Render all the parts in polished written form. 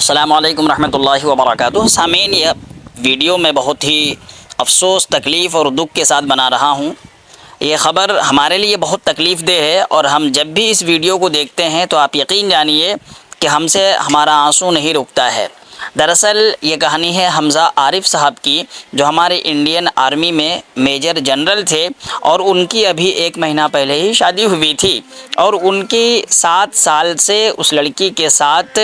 السلام علیکم ورحمۃ اللہ وبرکاتہ۔ سامعین، یہ ویڈیو میں بہت ہی افسوس، تکلیف اور دکھ کے ساتھ بنا رہا ہوں۔ یہ خبر ہمارے لیے بہت تکلیف دہ ہے، اور ہم جب بھی اس ویڈیو کو دیکھتے ہیں تو آپ یقین جانیے کہ ہم سے ہمارا آنسو نہیں رکتا ہے۔ دراصل یہ کہانی ہے حمزہ عارف صاحب کی، جو ہمارے انڈین آرمی میں میجر جنرل تھے، اور ان کی ابھی 1 مہینہ پہلے ہی شادی ہوئی تھی، اور ان کی 7 سال سے اس لڑکی کے ساتھ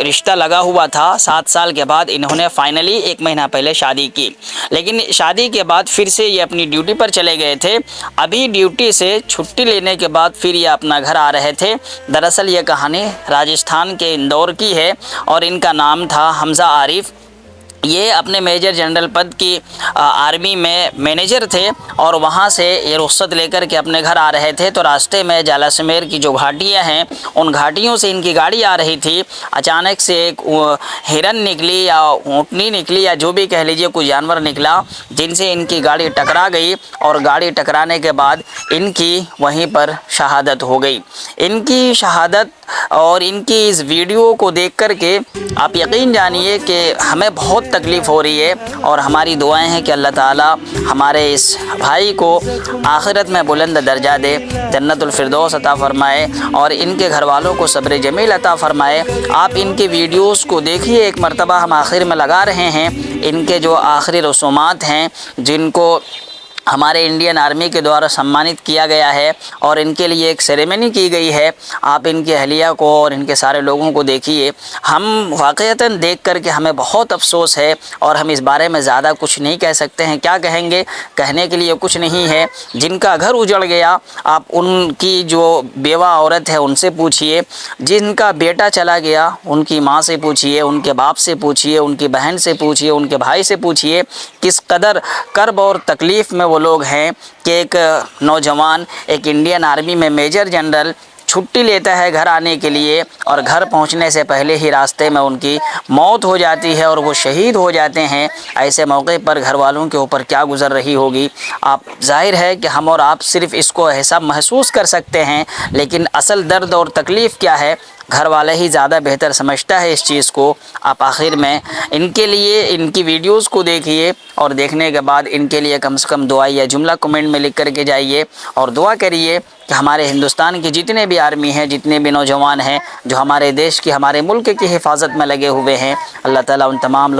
رشتہ لگا ہوا تھا۔ 7 سال کے بعد انہوں نے فائنلی 1 مہینہ پہلے شادی کی، لیکن شادی کے بعد پھر سے یہ اپنی ڈیوٹی پر چلے گئے تھے۔ ابھی ڈیوٹی سے چھٹی لینے کے بعد پھر یہ اپنا گھر آ رہے تھے۔ دراصل یہ کہانی راجستھان کے اندور کی ہے، اور ان کا نام تھا حمزہ عارف۔ یہ اپنے میجر جنرل پد کی آرمی میں مینیجر تھے، اور وہاں سے یہ رخصت لے کر کے اپنے گھر آ رہے تھے، تو راستے میں جالاسمیر کی جو گھاٹیاں ہیں، ان گھاٹیوں سے ان کی گاڑی آ رہی تھی۔ اچانک سے ایک ہرن نکلی یا اونٹنی نکلی یا جو بھی کہہ لیجیے، کوئی جانور نکلا جن سے ان کی گاڑی ٹکرا گئی، اور گاڑی ٹکرانے کے بعد ان کی وہیں پر شہادت ہو گئی۔ ان کی شہادت اور ان کی اس ویڈیو کو دیکھ کر کے آپ یقین جانیے کہ ہمیں بہت تکلیف ہو رہی ہے، اور ہماری دعائیں ہیں کہ اللہ تعالیٰ ہمارے اس بھائی کو آخرت میں بلند درجہ دے، جنت الفردوس عطا فرمائے، اور ان کے گھر والوں کو صبر جمیل عطا فرمائے۔ آپ ان کے ویڈیوز کو دیکھیے، ایک مرتبہ ہم آخر میں لگا رہے ہیں ان کے جو آخری رسومات ہیں، جن کو ہمارے انڈین آرمی کے دوارا سمانت کیا گیا ہے، اور ان کے لیے ایک سیریمنی کی گئی ہے۔ آپ ان کی اہلیہ کو اور ان کے سارے لوگوں کو دیکھیے۔ ہم واقعتاً دیکھ کر کے ہمیں بہت افسوس ہے، اور ہم اس بارے میں زیادہ کچھ نہیں کہہ سکتے ہیں۔ کیا کہیں گے؟ کہنے کے لیے کچھ نہیں ہے۔ جن کا گھر اجڑ گیا، آپ ان کی جو بیوہ عورت ہے ان سے پوچھئے، جن کا بیٹا چلا گیا ان کی ماں سے پوچھئے، ان کے باپ سے پوچھئے، ان کی بہن سے پوچھئے، ان کے بھائی سے پوچھئے، کس قدر کرب اور تکلیف میں وہ لوگ ہیں کہ ایک نوجوان، ایک انڈین آرمی میں میجر جنرل چھٹی لیتا ہے گھر آنے کے لیے، اور گھر پہنچنے سے پہلے ہی راستے میں ان کی موت ہو جاتی ہے، اور وہ شہید ہو جاتے ہیں۔ ایسے موقع پر گھر والوں کے اوپر کیا گزر رہی ہوگی؟ آپ ظاہر ہے کہ ہم اور آپ صرف اس کو ایسا محسوس کر سکتے ہیں، لیکن اصل درد اور تکلیف کیا ہے، گھر والے ہی زیادہ بہتر سمجھتا ہے اس چیز کو۔ آپ آخر میں ان کے لیے ان کی ویڈیوز کو دیکھیے، اور دیکھنے کے بعد ان کے لیے کم سے کم دعا یا جملہ کمنٹ میں لکھ کر کے جائیے، اور دعا کریے کہ ہمارے ہندوستان کے جتنے بھی آرمی ہیں، جتنے بھی نوجوان ہیں جو ہمارے دیش کی، ہمارے ملک کی حفاظت میں لگے ہوئے ہیں، اللہ تعالیٰ ان تمام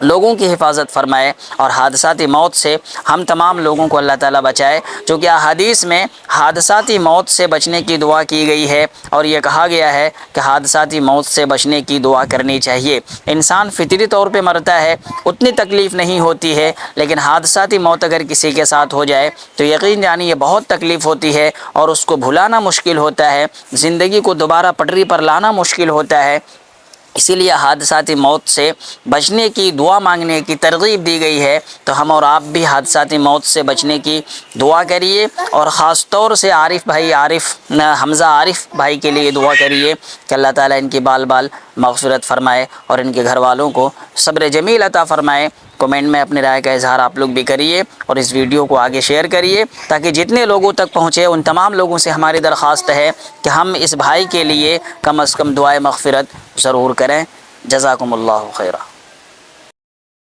لوگوں کی حفاظت فرمائے، اور حادثاتی موت سے ہم تمام لوگوں کو اللہ تعالیٰ بچائے۔ چونکہ احادیث میں حادثاتی موت سے بچنے کی دعا کی گئی ہے، اور یہ کہا گیا ہے کہ حادثاتی موت سے بچنے کی دعا کرنی چاہیے۔ انسان فطری طور پہ مرتا ہے، اتنی تکلیف نہیں ہوتی ہے، لیکن حادثاتی موت اگر کسی کے ساتھ ہو جائے تو یقین جانیے بہت تکلیف ہوتی ہے، اور اس کو بھلانا مشکل ہوتا ہے، زندگی کو دوبارہ پٹری پر لانا مشکل ہوتا ہے۔ اسی لیے حادثاتی موت سے بچنے کی دعا مانگنے کی ترغیب دی گئی ہے۔ تو ہم اور آپ بھی حادثاتی موت سے بچنے کی دعا کریے، اور خاص طور سے حمزہ عارف بھائی کے لیے دعا کریے کہ اللہ تعالیٰ ان کی بال مغفرت فرمائے، اور ان کے گھر والوں کو صبر جمیل عطا فرمائے۔ کمنٹ میں اپنی رائے کا اظہار آپ لوگ بھی کریے، اور اس ویڈیو کو آگے شیئر کریے، تاکہ جتنے لوگوں تک پہنچے ان تمام لوگوں سے ہماری درخواست ہے کہ ہم اس بھائی کے لیے کم از کم دعائے مغفرت ضرور کریں۔ جزاکم اللہ خیرہ۔